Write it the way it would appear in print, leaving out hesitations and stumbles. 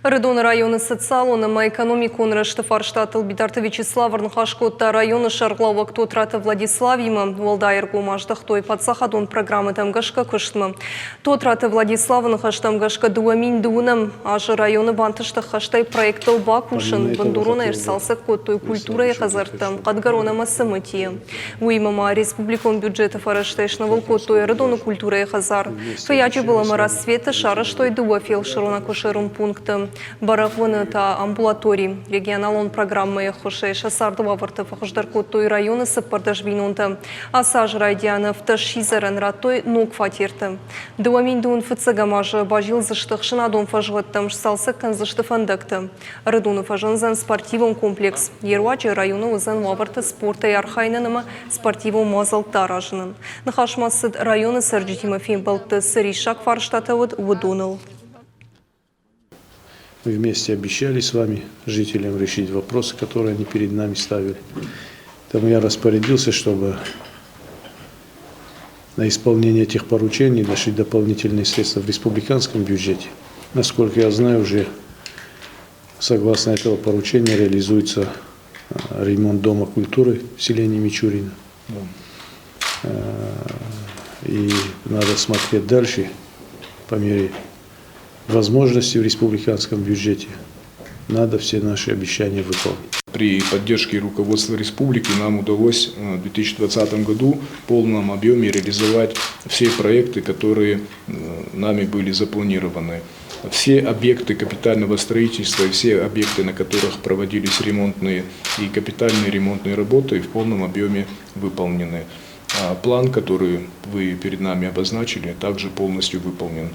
Рыдон районы социалоны экономикун Раштафарштатыл Бидарты Вячеслав Арнхашкотта районы Шарглавак Тотрата Владиславима Валдайргу Маждахтой подсахадун программы Тамгашка Кыштма. Тотрата Владиславын Хаштамгашка Дуамин Дунам, аж районы Бантыштах Хаштай проектал Бакушин, Бандурона Ирсалсак Коттой культура и Хазартам, Кадгарона Массамытия. Уимама республикон бюджетов Араштешнавал Коттой Рыдону культура и Хазар. Фаячи было рассвета Шараштой Дуафил Шарона Кушерум пунктам. Барахваны та амбулаторий. Регионалон программы Хошей Шасардова Вартов Хождаркоттой районы Саппардашвинунта. Асаж Райдианов Ташизаран Ратой Нук Фатирта. Дуаминдун Фацагамажа Бажил Заштахшинадон Фажготтам Шсалсакан Заштафандакта. Рыдуну Фажанзан спортивом комплекс. Еруачи району Узан Ваварта спорта и Архайнанама спортивом Мазалтаражнан. Нахашмасыд районы Сарджи Тимофей Балты Саришак Фарштатавод Удунал. Мы вместе обещали с вами, жителям, решить вопросы, которые они перед нами ставили. Поэтому я распорядился, чтобы на исполнение этих поручений дошли дополнительные средства в республиканском бюджете. Насколько я знаю, уже согласно этого поручения реализуется ремонт Дома культуры в селении Мичурина. И надо смотреть дальше по мере возможности в республиканском бюджете. Надо все наши обещания выполнить. При поддержке руководства республики нам удалось в 2020 году в полном объеме реализовать все проекты, которые нами были запланированы. Все объекты капитального строительства и все объекты, на которых проводились ремонтные и капитальные ремонтные работы, в полном объеме выполнены. План, который вы перед нами обозначили, также полностью выполнен.